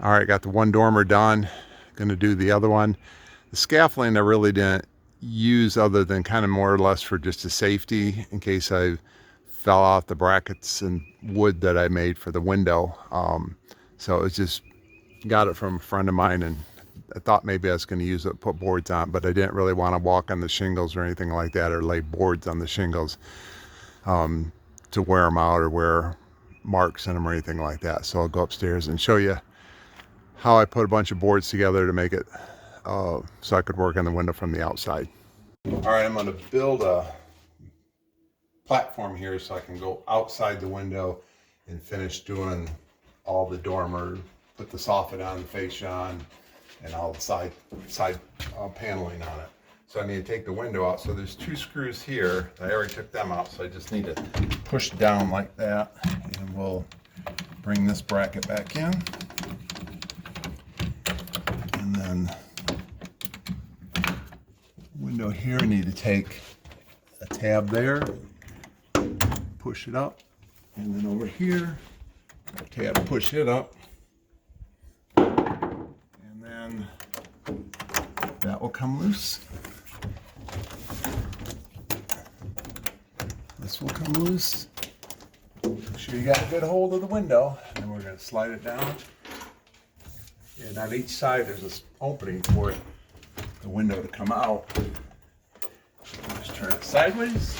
All right, got the one dormer done. Gonna do the other one. The scaffolding I really didn't use other than kind of more or less for just a safety in case I fell off the brackets and wood that I made for the window. So it's just got it from a friend of mine, and I thought maybe I was going to use it, put boards on, but I didn't really want to walk on the shingles or anything like that, or lay boards on the shingles to wear them out or wear marks in them or anything like that. So I'll go upstairs and show you how I put a bunch of boards together to make it so I could work on the window from the outside. All right, I'm going to build a platform here so I can go outside the window and finish doing all the dormer, put the soffit on, the fascia on, and all the side paneling on it. So I need to take the window out. So there's two screws here. I already took them out, so I just need to push down like that, and we'll bring this bracket back in. And then window here, I need to take a tab there, push it up, and then over here, tab, push it up, and then that will come loose. This will come loose. Make sure you got a good hold of the window, and then we're going to slide it down. And on each side there's this opening for the window to come out. Just turn it sideways.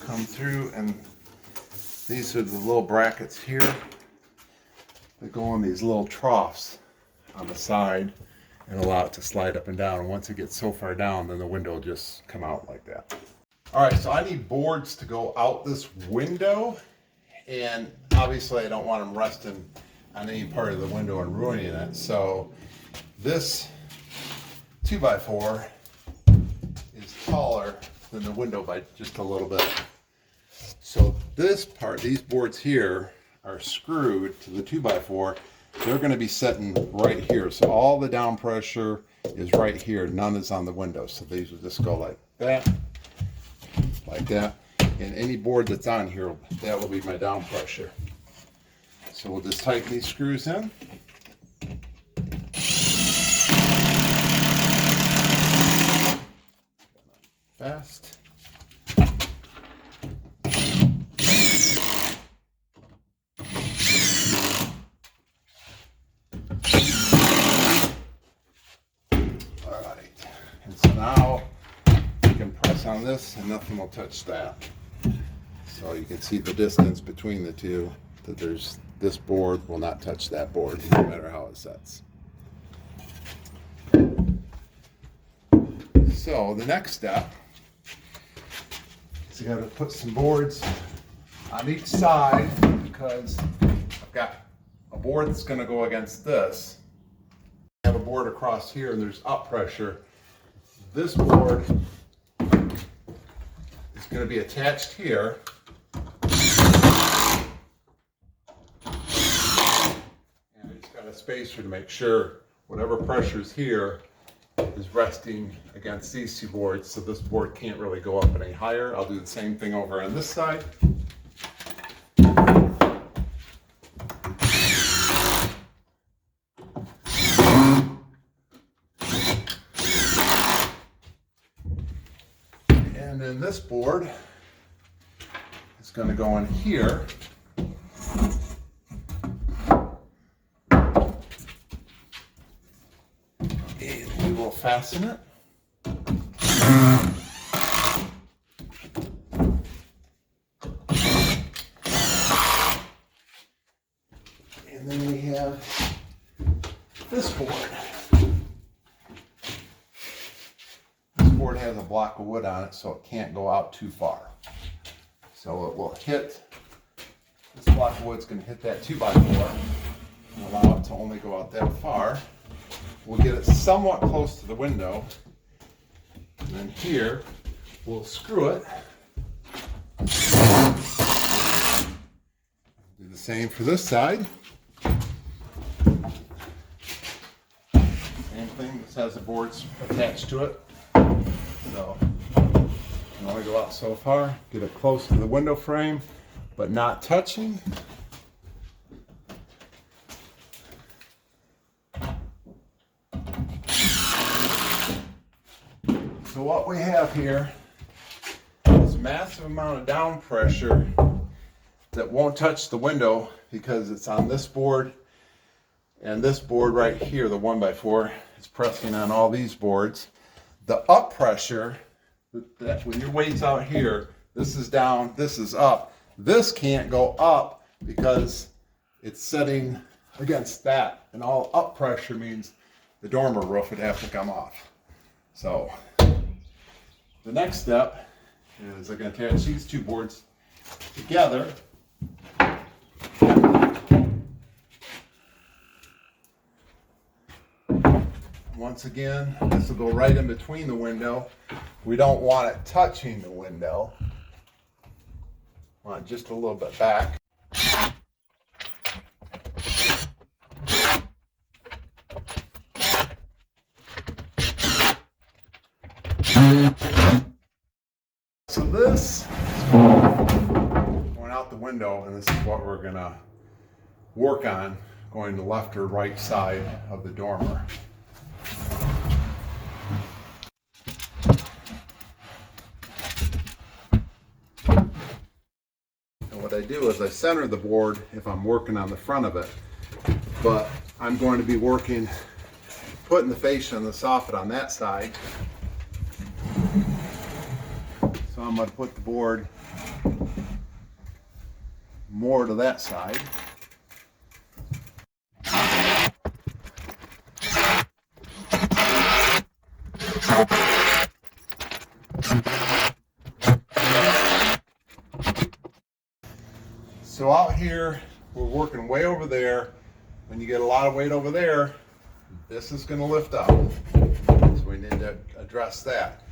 Come through, and these are the little brackets here that go on these little troughs on the side and allow it to slide up and down. And once it gets so far down, then the window will just come out like that. All right, so I need boards to go out this window, and obviously I don't want them resting on any part of the window and ruining it. So this 2x4 is taller than the window by just a little bit. So this part, these boards here are screwed to the 2x4. They're going to be sitting right here. So all the down pressure is right here. None is on the window. So these will just go like that, like that. And any board that's on here, that will be my down pressure. So we'll just tighten these screws in. Fast. Now you can press on this and nothing will touch that. So you can see the distance between the two, that there's this board will not touch that board no matter how it sets. So the next step is you got to put some boards on each side, because I've got a board that's going to go against this. I have a board across here and there's up pressure. This board is going to be attached here, and I just got a spacer to make sure whatever pressure is here is resting against these two boards, so this board can't really go up any higher. I'll do the same thing over on this side. And then this board is going to go in here. And we will fasten it. And then we have this board. Board has a block of wood on it, so it can't go out too far. So it will hit, this block of wood's going to hit that 2x4 and allow it to only go out that far. We'll get it somewhat close to the window, and then here we'll screw it. Do the same for this side. Same thing, this has the boards attached to it. So You only go out so far, get it close to the window frame, but not touching. So what we have here is a massive amount of down pressure that won't touch the window because it's on this board, and this board right here, the 1x4, is pressing on all these boards. The up pressure, that when your weight's out here, this is down, this is up. This can't go up because it's setting against that, and all up pressure means the dormer roof would have to come off. So the next step is I'm going to attach these two boards together. Once again, this will go right in between the window. We don't want it touching the window. Want it just a little bit back. So this is going out the window, and this is what we're going to work on, going the left or right side of the dormer. And what I do is I center the board if I'm working on the front of it, but I'm going to be working, putting the fascia and the soffit on that side. So I'm going to put the board more to that side. So out here, we're working way over there. When you get a lot of weight over there, this is going to lift up. So we need to address that.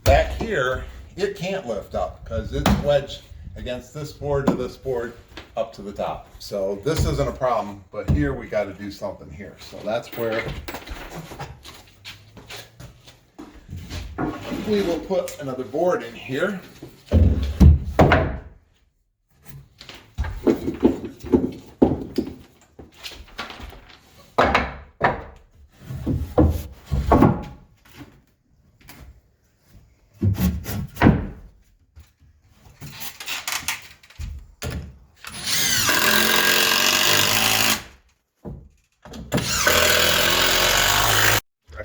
Back here, it can't lift up because it's wedged against this board to this board up to the top. So this isn't a problem, but here we got to do something here. So that's where we will put another board in here.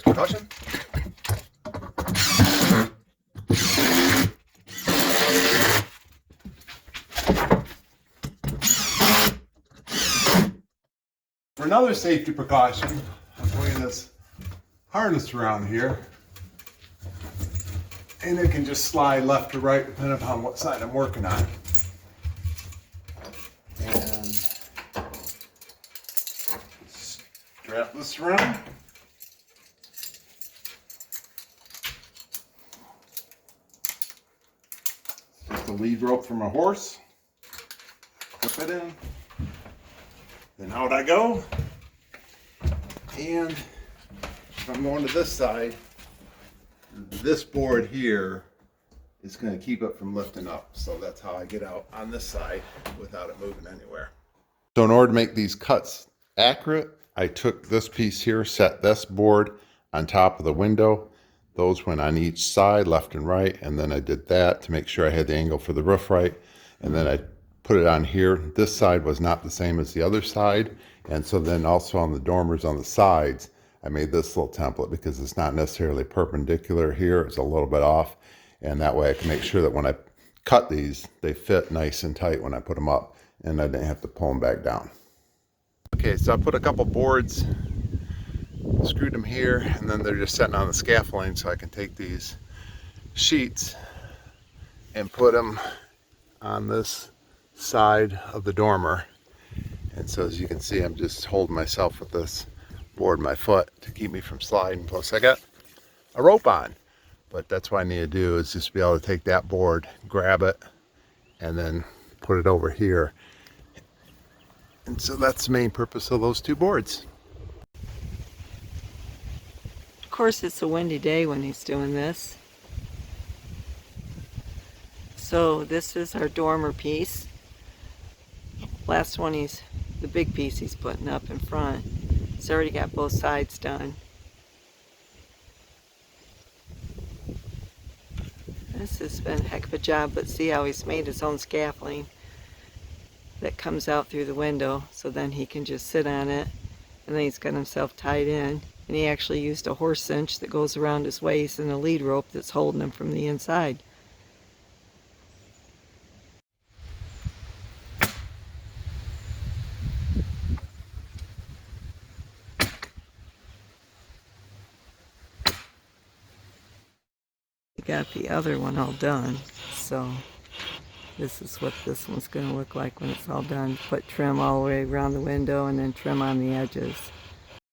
Precaution. For another safety precaution, I'm putting this harness around here, and it can just slide left or right depending upon what side I'm working on. And strap this around. The lead rope from a horse, clip it in, then out I go. And if I'm going to this side, this board here is going to keep it from lifting up. So that's how I get out on this side without it moving anywhere. So in order to make these cuts accurate, I took this piece here, set this board on top of the window. Those went on each side, left and right, and then I did that to make sure I had the angle for the roof right, and then I put it on here. This side was not the same as the other side, and so then also on the dormers on the sides, I made this little template because it's not necessarily perpendicular here, it's a little bit off, and that way I can make sure that when I cut these, they fit nice and tight when I put them up, and I didn't have to pull them back down. Okay, so I put a couple boards, screwed them here, and then they're just sitting on the scaffolding, so I can take these sheets and put them on this side of the dormer. And so as you can see, I'm just holding myself with this board in my foot to keep me from sliding. Plus I got a rope on, but that's what I need to do is just be able to take that board, grab it, and then put it over here. And so that's the main purpose of those two boards. Of course, it's a windy day when he's doing this. So this is our dormer piece. Last one, the big piece he's putting up in front. He's already got both sides done. This has been a heck of a job, but see how he's made his own scaffolding that comes out through the window, so then he can just sit on it, and then he's got himself tied in, and he actually used a horse cinch that goes around his waist and a lead rope that's holding him from the inside. We got the other one all done, so this is what this one's going to look like when it's all done. Put trim all the way around the window and then trim on the edges.